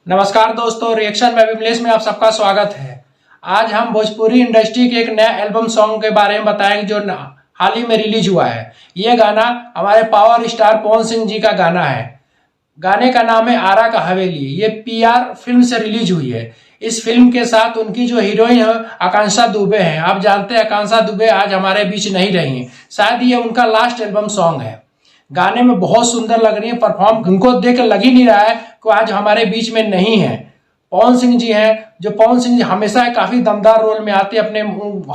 नमस्कार दोस्तों, रिएक्शन में विमलेश में आप सबका स्वागत है। आज हम भोजपुरी इंडस्ट्री के एक नया एल्बम सॉन्ग के बारे में बताएंगे जो हाल ही में रिलीज हुआ है। ये गाना हमारे पावर स्टार पवन सिंह जी का गाना है। गाने का नाम है आरा का हवेली। ये पीआर फिल्म से रिलीज हुई है। इस फिल्म के साथ उनकी जो हीरोइन है आकांक्षा दुबे हैं। आप जानते हैं आकांक्षा दुबे आज हमारे बीच नहीं रही हैं। शायद ये उनका लास्ट एल्बम सॉन्ग है। गाने में बहुत सुंदर लग रही है। परफॉर्म उनको देख लग ही नहीं रहा है कि आज हमारे बीच में नहीं है। पवन सिंह जी हैं, जो पवन सिंह जी हमेशा काफी दमदार रोल में आते हैं। अपने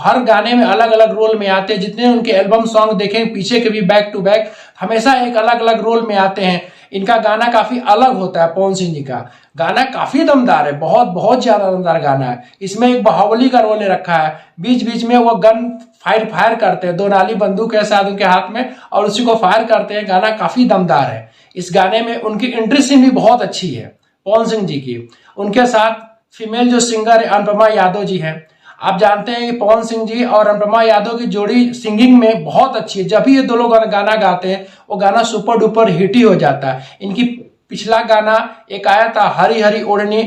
हर गाने में अलग अलग रोल में आते हैं। जितने उनके एल्बम सॉन्ग देखें पीछे के भी बैक टू बैक हमेशा एक अलग अलग रोल में आते हैं। इनका गाना काफी अलग होता है। पवन सिंह जी का गाना काफी दमदार है, बहुत बहुत ज्यादा दमदार गाना है। इसमें एक बाहुबली का रोल रखा है। बीच बीच में वो गन फायर करते हैं, दो नाली बंदूक है शायद उनके हाथ में और उसी को फायर करते हैं। गाना काफी दमदार है। इस गाने में उनकी एंट्री सीन भी बहुत अच्छी है पवन सिंह जी की। उनके साथ फीमेल जो सिंगर है अनुपमा यादव जी है। आप जानते हैं कि पवन सिंह जी और अनुपमा यादव की जोड़ी सिंगिंग में बहुत अच्छी है। जब भी ये दो लोग गाना गाते हैं वो गाना सुपर डुपर हिट ही हो जाता है। इनकी पिछला गाना एक आया था हरी हरी ओढ़नी,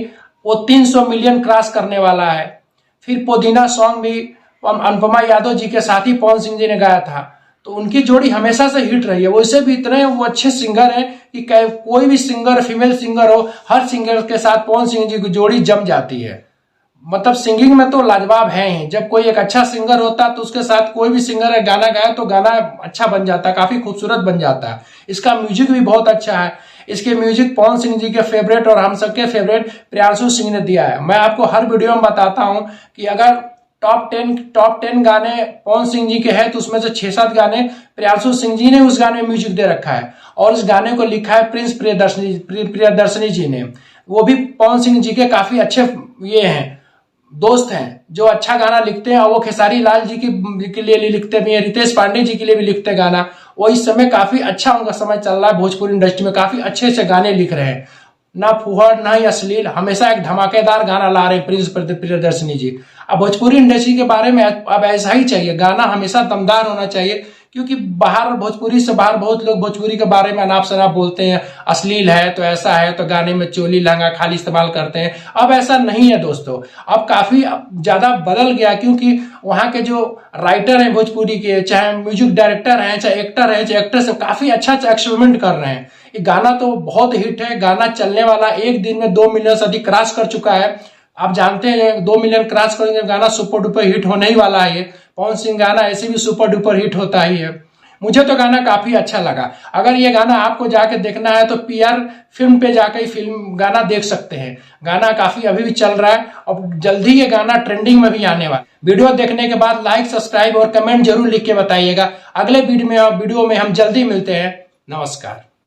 वो 300 मिलियन क्रॉस करने वाला है। फिर पुदीना सॉन्ग भी अनुपमा यादव जी के साथ ही पवन सिंह जी ने गाया था। तो उनकी जोड़ी हमेशा से हिट रही है। वैसे भी इतने वो अच्छे सिंगर हैं कि कोई भी सिंगर फीमेल सिंगर हो, हर सिंगर के साथ पवन सिंह जी की जोड़ी जम जाती है। मतलब सिंगिंग में तो लाजवाब है ही। जब कोई एक अच्छा सिंगर होता है तो उसके साथ कोई भी सिंगर गाना गाए तो गाना अच्छा बन जाता है, काफी खूबसूरत बन जाता है। इसका म्यूजिक भी बहुत अच्छा है। इसके म्यूजिक पवन सिंह जी के फेवरेट और हम सबके फेवरेट प्रियांशु सिंह ने दिया है। मैं आपको हर वीडियो में बताता हूं कि अगर टॉप 10 गाने पवन सिंह जी के हैं तो उसमें से 6-7 गाने प्रियांशु सिंह जी ने उस गाने में म्यूजिक दे रखा है। और इस गाने को लिखा है प्रिंस प्रियदर्शनी जी ने। वो भी पवन सिंह जी के काफी अच्छे ये हैं, दोस्त हैं जो अच्छा गाना लिखते हैं। और वो खेसारी लाल जी के लिए लिखते भी हैं, रितेश पांडे जी के लिए भी लिखते हैं गाना। वो इस समय काफी अच्छा उनका समय चल रहा है। भोजपुरी इंडस्ट्री में काफी अच्छे से गाने लिख रहे हैं, ना फुहड़ ना ही अश्लील, हमेशा एक धमाकेदार गाना ला रहे हैं प्रिंस प्रियदर्शनी जी। अब भोजपुरी इंडस्ट्री के बारे में अब ऐसा ही चाहिए, गाना हमेशा दमदार होना चाहिए। क्योंकि बाहर भोजपुरी से बाहर बहुत लोग भोजपुरी के बारे में अनाप शनाप बोलते हैं, अश्लील है तो ऐसा है, तो गाने में चोली लहंगा खाली इस्तेमाल करते हैं। अब ऐसा नहीं है दोस्तों, अब काफी ज्यादा बदल गया। क्योंकि वहां के जो राइटर हैं भोजपुरी के, चाहे म्यूजिक डायरेक्टर हैं, चाहे एक्टर हैं, चाहे एक्ट्रेस हैं, काफी अच्छा एक्सपेरिमेंट कर रहे हैं। ये गाना तो बहुत हिट है। गाना चलने वाला एक दिन में 2 मिलियन से अधिक क्रॉस कर चुका है। आप जानते हैं 2 मिलियन क्रॉस करेंगे गाना सुपर डुपर हिट होने ही वाला है। ये पवन सिंह गाना ऐसे भी सुपर डुपर हिट होता ही है। मुझे तो गाना काफी अच्छा लगा। अगर ये गाना आपको जाके देखना है तो पीआर फिल्म पे जाकर ही फिल्म गाना देख सकते हैं। गाना काफी अभी भी चल रहा है और जल्दी ये गाना ट्रेंडिंग में भी आने वाला। वीडियो देखने के बाद लाइक, सब्सक्राइब और कमेंट जरूर लिख के बताइएगा। अगले वीडियो में हम जल्दी मिलते हैं। नमस्कार।